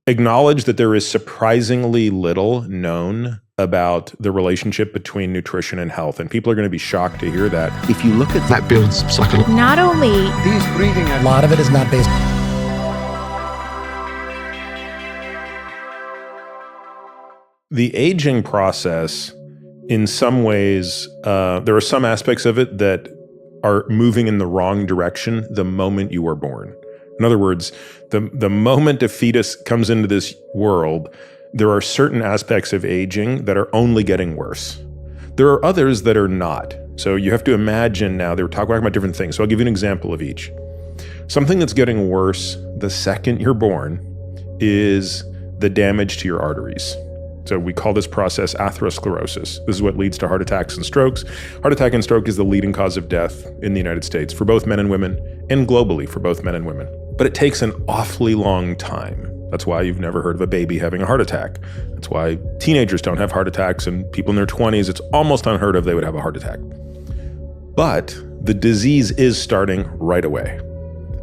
acknowledge that there is surprisingly little known about the relationship between nutrition and health. And people are going to be shocked to hear that. If you look at that builds psychology. Not only these breathing, a lot of it is not based. The aging process, in some ways, there are some aspects of it that are moving in the wrong direction the moment you are born. In other words, the moment a fetus comes into this world, there are certain aspects of aging that are only getting worse. There are others that are not. So you have to imagine now, they're talking about different things. So I'll give you an example of each. Something that's getting worse the second you're born is the damage to your arteries. So we call this process atherosclerosis. This is what leads to heart attacks and strokes. Heart attack and stroke is the leading cause of death in the United States for both men and women, and globally for both men and women. But it takes an awfully long time. That's why you've never heard of a baby having a heart attack. That's why teenagers don't have heart attacks, and people in their 20s, it's almost unheard of they would have a heart attack. But the disease is starting right away.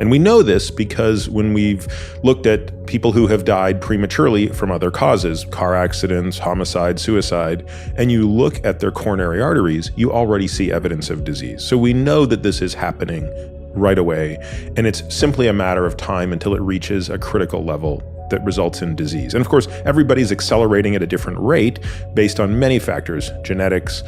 And we know this because when we've looked at people who have died prematurely from other causes, car accidents, homicide, suicide, and you look at their coronary arteries, you already see evidence of disease. So we know that this is happening right away, and it's simply a matter of time until it reaches a critical level that results in disease. And of course, everybody's accelerating at a different rate based on many factors: genetics,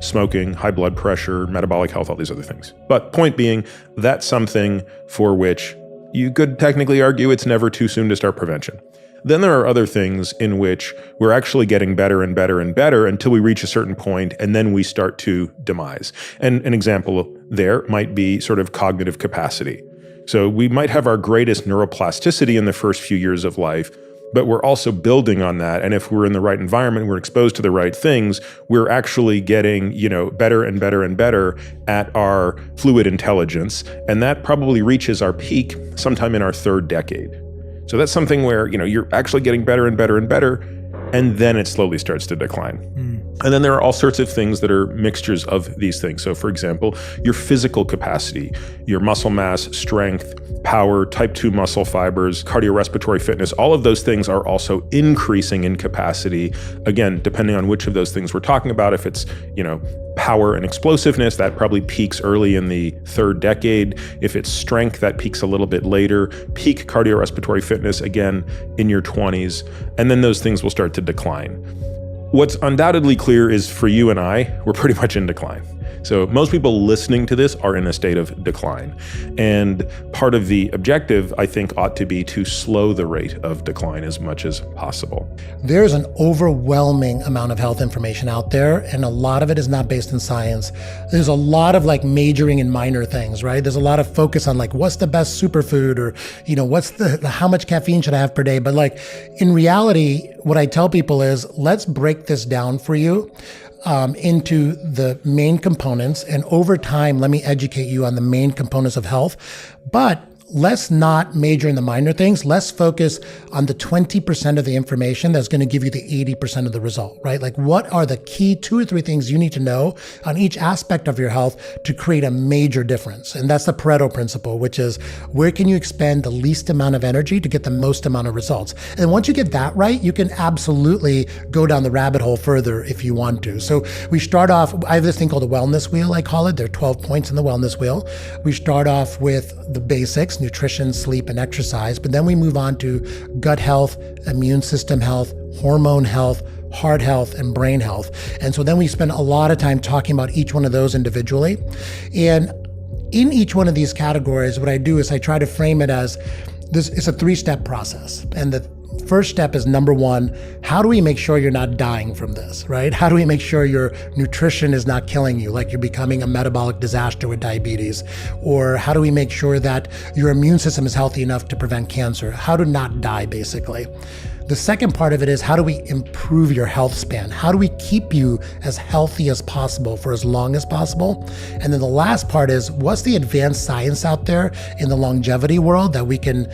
smoking, high blood pressure, metabolic health, all these other things. But point being, that's something for which you could technically argue it's never too soon to start prevention. Then there are other things in which we're actually getting better and better and better until we reach a certain point, and then we start to demise. And an example there might be sort of cognitive capacity. So we might have our greatest neuroplasticity in the first few years of life, but we're also building on that. And if we're in the right environment, we're exposed to the right things, we're actually getting, better and better and better at our fluid intelligence. And that probably reaches our peak sometime in our third decade. So that's something where, you're actually getting better and better and better, and then it slowly starts to decline. And then there are all sorts of things that are mixtures of these things. So for example, your physical capacity, your muscle mass, strength, power, type 2 muscle fibers, cardiorespiratory fitness, all of those things are also increasing in capacity. Again, depending on which of those things we're talking about, if it's, power and explosiveness, that probably peaks early in the third decade. If it's strength, that peaks a little bit later. Peak cardiorespiratory fitness, again, in your 20s. And then those things will start to decline. What's undoubtedly clear is for you and I, we're pretty much in decline. So most people listening to this are in a state of decline. And part of the objective, I think, ought to be to slow the rate of decline as much as possible. There's an overwhelming amount of health information out there, and a lot of it is not based in science. There's a lot of majoring in minor things, right? There's a lot of focus on what's the best superfood, or, what's how much caffeine should I have per day? But in reality, what I tell people is, let's break this down for you into the main components. And over time, let me educate you on the main components of health. But let's not major in the minor things. Let's focus on the 20% of the information that's going to give you the 80% of the result, right? What are the key 2 or 3 things you need to know on each aspect of your health to create a major difference? And that's the Pareto principle, which is where can you expend the least amount of energy to get the most amount of results? And once you get that right, you can absolutely go down the rabbit hole further if you want to. So we start off, I have this thing called the wellness wheel, I call it. There are 12 points in the wellness wheel. We start off with the basics: nutrition, sleep, and exercise. But then we move on to gut health, immune system health, hormone health, heart health, and brain health. And so then we spend a lot of time talking about each one of those individually. And in each one of these categories, what I do is I try to frame it as this. It's a 3-step process. And the first step is, number 1, how do we make sure you're not dying from this, right? How do we make sure your nutrition is not killing you, like you're becoming a metabolic disaster with diabetes? Or how do we make sure that your immune system is healthy enough to prevent cancer? How to not die, basically. The second part of it is, how do we improve your health span? How do we keep you as healthy as possible for as long as possible? And then the last part is, what's the advanced science out there in the longevity world that we can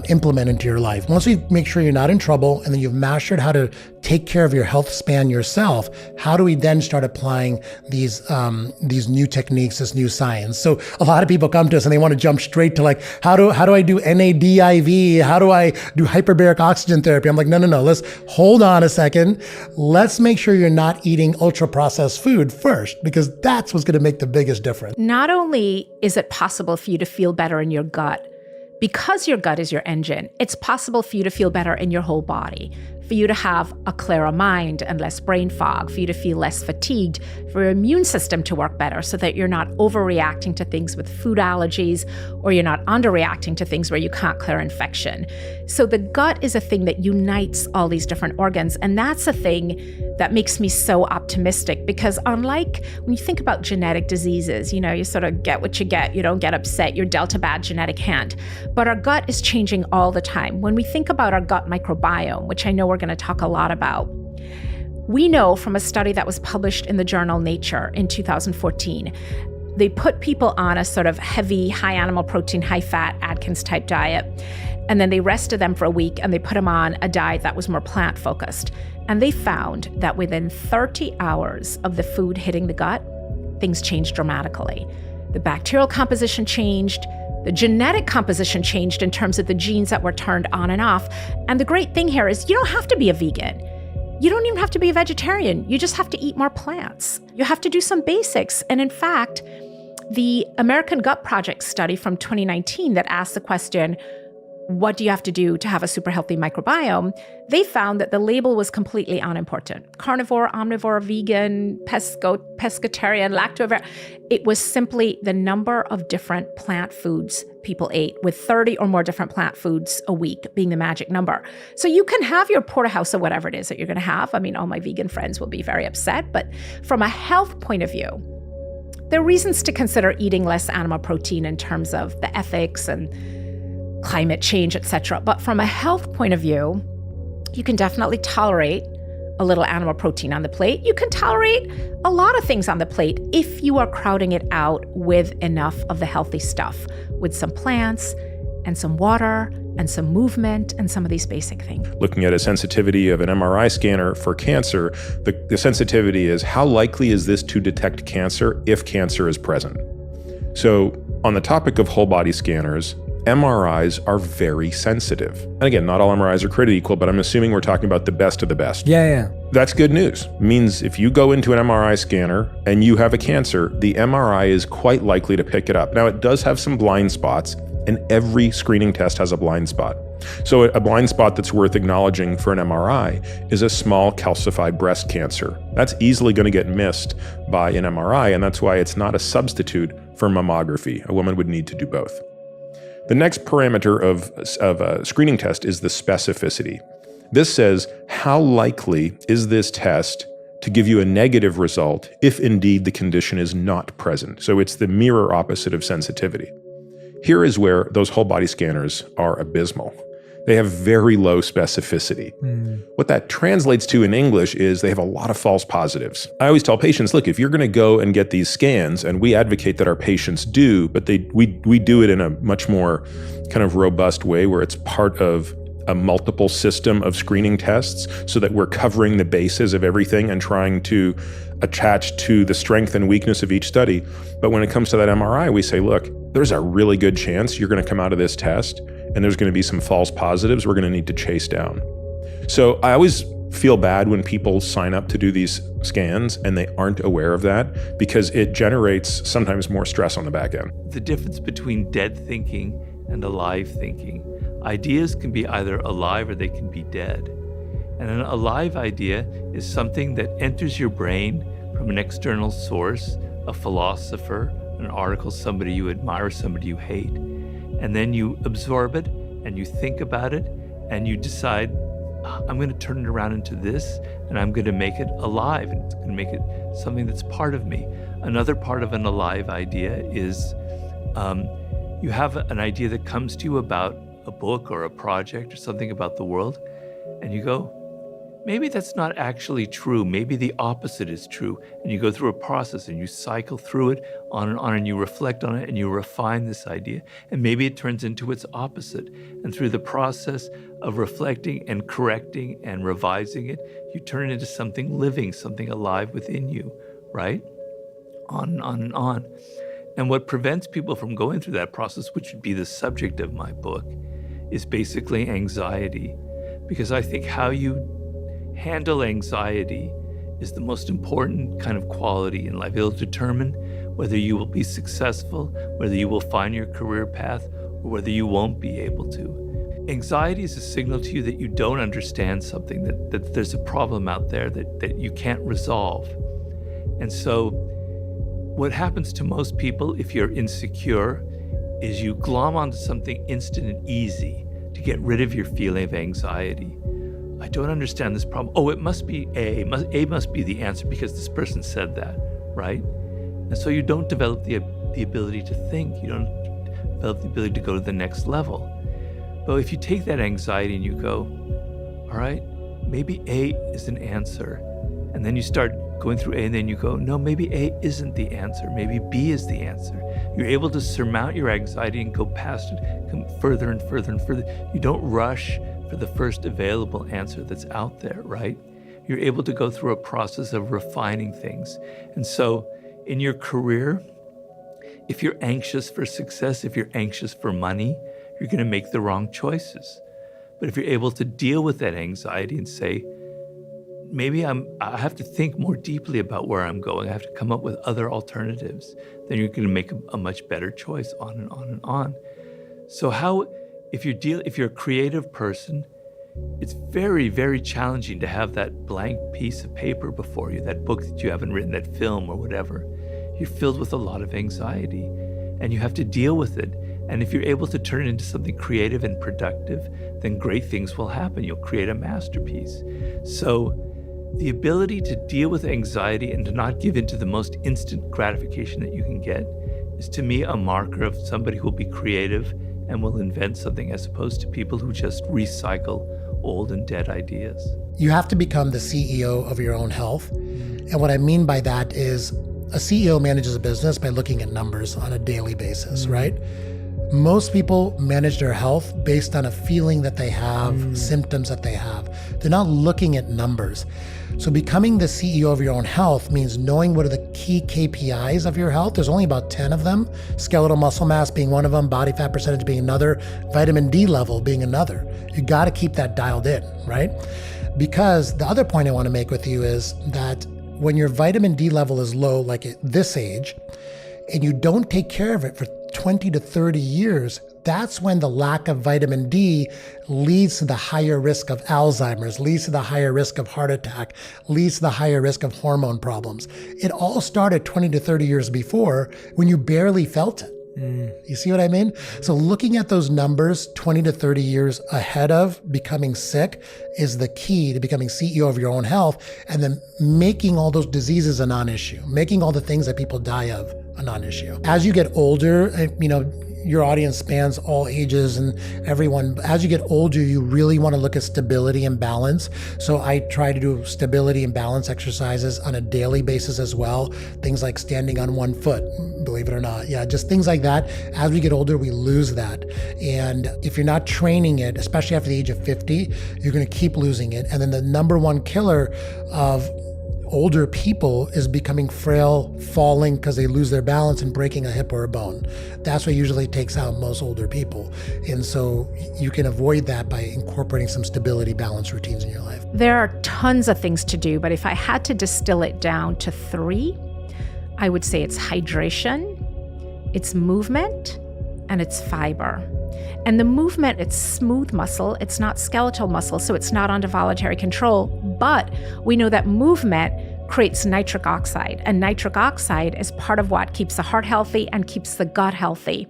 implement into your life? Once we make sure you're not in trouble, and then you've mastered how to take care of your health span yourself, how do we then start applying these new techniques, this new science? So a lot of people come to us and they want to jump straight to like, how do I do NADIV? How do I do hyperbaric oxygen therapy? I'm like, no. Let's hold on a second. Let's make sure you're not eating ultra processed food first, because that's what's going to make the biggest difference. Not only is it possible for you to feel better in your gut, because your gut is your engine, it's possible for you to feel better in your whole body, for you to have a clearer mind and less brain fog, for you to feel less fatigued, for your immune system to work better so that you're not overreacting to things with food allergies, or you're not underreacting to things where you can't clear infection. So the gut is a thing that unites all these different organs. And that's a thing that makes me so optimistic, because unlike when you think about genetic diseases, you sort of get what you get, you don't get upset, you're dealt a bad genetic hand. But our gut is changing all the time. When we think about our gut microbiome, which I know we're going to talk a lot about, we know from a study that was published in the journal Nature in 2014, they put people on a sort of heavy, high animal protein, high fat, Atkins type diet, and then they rested them for a week and they put them on a diet that was more plant focused. And they found that within 30 hours of the food hitting the gut, things changed dramatically. The bacterial composition changed, the genetic composition changed in terms of the genes that were turned on and off. And the great thing here is you don't have to be a vegan. You don't even have to be a vegetarian. You just have to eat more plants. You have to do some basics. And in fact, the American Gut Project study from 2019 that asked the question, what do you have to do to have a super healthy microbiome? They found that the label was completely unimportant. Carnivore, omnivore, vegan, pescatarian, lacto-ovarian. It was simply the number of different plant foods people ate, with 30 or more different plant foods a week being the magic number. So you can have your porterhouse of whatever it is that you're going to have. I mean, all my vegan friends will be very upset, but from a health point of view, there are reasons to consider eating less animal protein in terms of the ethics and climate change, etc. But from a health point of view, you can definitely tolerate a little animal protein on the plate. You can tolerate a lot of things on the plate if you are crowding it out with enough of the healthy stuff, with some plants and some water and some movement and some of these basic things. Looking at a sensitivity of an MRI scanner for cancer, the sensitivity is how likely is this to detect cancer if cancer is present? So on the topic of whole body scanners, MRIs are very sensitive. And again, not all MRIs are created equal, but I'm assuming we're talking about the best of the best. Yeah. That's good news. Means if you go into an MRI scanner and you have a cancer, the MRI is quite likely to pick it up. Now, it does have some blind spots, and every screening test has a blind spot. So a blind spot that's worth acknowledging for an MRI is a small calcified breast cancer. That's easily going to get missed by an MRI, and that's why it's not a substitute for mammography. A woman would need to do both. The next parameter of a screening test is the specificity. This says, how likely is this test to give you a negative result if indeed the condition is not present? So it's the mirror opposite of sensitivity. Here is where those whole body scanners are abysmal. They have very low specificity. What that translates to in English is they have a lot of false positives. I always tell patients, look, if you're going to go and get these scans, and we advocate that our patients do, but we do it in a much more kind of robust way where it's part of a multiple system of screening tests so that we're covering the bases of everything and trying to attach to the strength and weakness of each study. But when it comes to that MRI, we say, look, there's a really good chance you're going to come out of this test and there's going to be some false positives we're going to need to chase down. So I always feel bad when people sign up to do these scans and they aren't aware of that, because it generates sometimes more stress on the back end. The difference between dead thinking and alive thinking. Ideas can be either alive or they can be dead. And an alive idea is something that enters your brain from an external source, a philosopher, an article, somebody you admire, somebody you hate. And then you absorb it and you think about it and you decide, I'm going to turn it around into this and I'm going to make it alive and it's going to make it something that's part of me. Another part of an alive idea is you have an idea that comes to you about a book or a project or something about the world, and you go, maybe that's not actually true. Maybe the opposite is true. And you go through a process and you cycle through it on and on, and you reflect on it and you refine this idea. And maybe it turns into its opposite. And through the process of reflecting and correcting and revising it, you turn it into something living, something alive within you, right? On and on and on. And what prevents people from going through that process, which would be the subject of my book, is basically anxiety. Because I think how you handle anxiety is the most important kind of quality in life. It'll determine whether you will be successful, whether you will find your career path, or whether you won't be able to. Anxiety is a signal to you that you don't understand something, that there's a problem out there that you can't resolve. And so what happens to most people if you're insecure is you glom onto something instant and easy to get rid of your feeling of anxiety. I don't understand this problem. Oh, it must be A. A must be the answer because this person said that, right? And so you don't develop the ability to think. You don't develop the ability to go to the next level. But if you take that anxiety and you go, all right, maybe A is an answer. And then you start going through A and then you go, no, maybe A isn't the answer. Maybe B is the answer. You're able to surmount your anxiety and go past it, come further and further and further. You don't rush for the first available answer that's out there, right? You're able to go through a process of refining things. And so in your career, if you're anxious for success, if you're anxious for money, you're going to make the wrong choices. But if you're able to deal with that anxiety and say, maybe I have to think more deeply about where I'm going, I have to come up with other alternatives, then you're going to make a much better choice, on and on and on. So if you're a creative person, it's very, very challenging to have that blank piece of paper before you, that book that you haven't written, that film or whatever. You're filled with a lot of anxiety and you have to deal with it. And if you're able to turn it into something creative and productive, then great things will happen. You'll create a masterpiece. So the ability to deal with anxiety and to not give in to the most instant gratification that you can get is, to me, a marker of somebody who will be creative and will invent something, as opposed to people who just recycle old and dead ideas. You have to become the CEO of your own health. And what I mean by that is a CEO manages a business by looking at numbers on a daily basis, right? Most people manage their health based on a feeling that they have, symptoms that they have. They're not looking at numbers. So becoming the CEO of your own health means knowing what are the key KPIs of your health. There's only about 10 of them, skeletal muscle mass being one of them, body fat percentage being another, vitamin D level being another. You got to keep that dialed in, right? Because the other point I want to make with you is that when your vitamin D level is low, like at this age, and you don't take care of it for 20 to 30 years, that's when the lack of vitamin D leads to the higher risk of Alzheimer's, leads to the higher risk of heart attack, leads to the higher risk of hormone problems. It all started 20 to 30 years before when you barely felt it. You see what I mean? So looking at those numbers 20 to 30 years ahead of becoming sick is the key to becoming CEO of your own health, and then making all those diseases a non-issue, making all the things that people die of a non-issue. As you get older, your audience spans all ages and everyone. As you get older, you really want to look at stability and balance. So I try to do stability and balance exercises on a daily basis as well. Things like standing on one foot, believe it or not. Yeah, just things like that. As we get older, we lose that. And if you're not training it, especially after the age of 50, you're going to keep losing it. And then the number one killer of older people is becoming frail, falling because they lose their balance and breaking a hip or a bone. That's what usually takes out most older people. And so you can avoid that by incorporating some stability balance routines in your life. There are tons of things to do, but if I had to distill it down to 3, I would say it's hydration, it's movement, and it's fiber. And the movement, it's smooth muscle, it's not skeletal muscle, so it's not under voluntary control. But we know that movement creates nitric oxide, and nitric oxide is part of what keeps the heart healthy and keeps the gut healthy.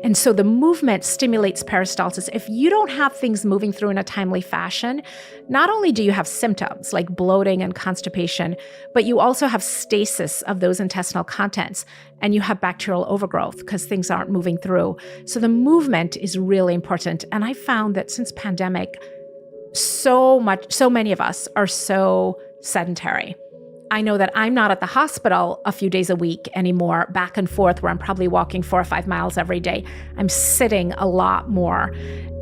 And so the movement stimulates peristalsis. If you don't have things moving through in a timely fashion, not only do you have symptoms like bloating and constipation, but you also have stasis of those intestinal contents, and you have bacterial overgrowth because things aren't moving through. So the movement is really important. And I found that since pandemic, so many of us are so sedentary. I know that I'm not at the hospital a few days a week anymore, back and forth, where I'm probably walking 4 or 5 miles every day. I'm sitting a lot more.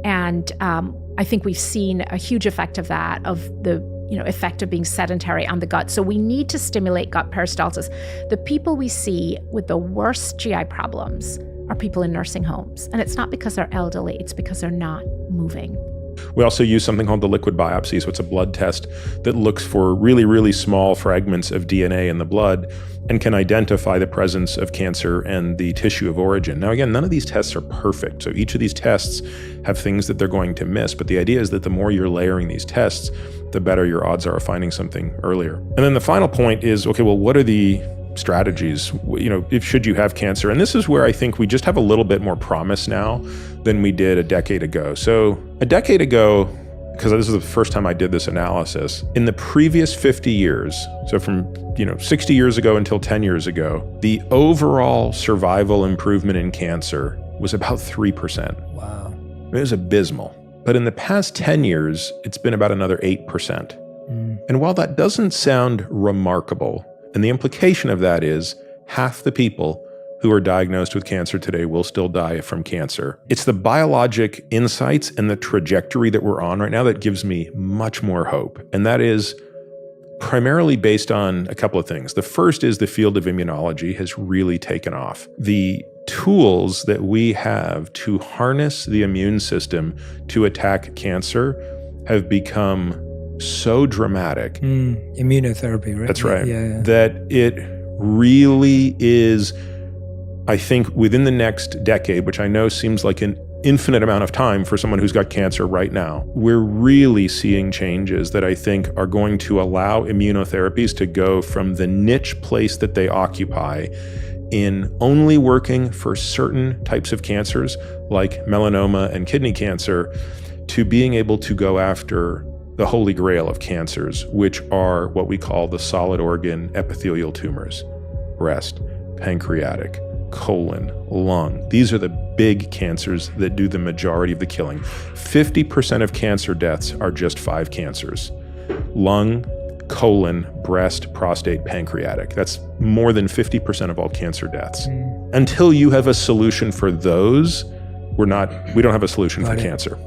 And I think we've seen a huge effect of that, of the effect of being sedentary on the gut. So we need to stimulate gut peristalsis. The people we see with the worst GI problems are people in nursing homes. And it's not because they're elderly, it's because they're not moving. We also use something called the liquid biopsy. So it's a blood test that looks for really, really small fragments of DNA in the blood and can identify the presence of cancer and the tissue of origin. Now, again, none of these tests are perfect. So each of these tests have things that they're going to miss. But the idea is that the more you're layering these tests, the better your odds are of finding something earlier. And then the final point is, okay, well, what are the strategies, if should you have cancer? And this is where I think we just have a little bit more promise now than we did a decade ago. So a decade ago, because this is the first time I did this analysis, in the previous 50 years, so from 60 years ago until 10 years ago, the overall survival improvement in cancer was about 3%. Wow. It was abysmal. But in the past 10 years, it's been about another 8%. And while that doesn't sound remarkable, and the implication of that is half the people who are diagnosed with cancer today will still die from cancer. It's the biologic insights and the trajectory that we're on right now that gives me much more hope. And that is primarily based on a couple of things. The first is the field of immunology has really taken off. The tools that we have to harness the immune system to attack cancer have become so dramatic. Immunotherapy, right? That's right. Yeah. That it really is, I think, within the next decade, which I know seems like an infinite amount of time for someone who's got cancer right now, we're really seeing changes that I think are going to allow immunotherapies to go from the niche place that they occupy in only working for certain types of cancers like melanoma and kidney cancer to being able to go after the holy grail of cancers, which are what we call the solid organ epithelial tumors: breast, pancreatic, colon, lung. These are the big cancers that do the majority of the killing. 50% of cancer deaths are just 5 cancers: lung, colon, breast, prostate, pancreatic. That's more than 50% of all cancer deaths. Until you have a solution for those, we don't have a solution for cancer.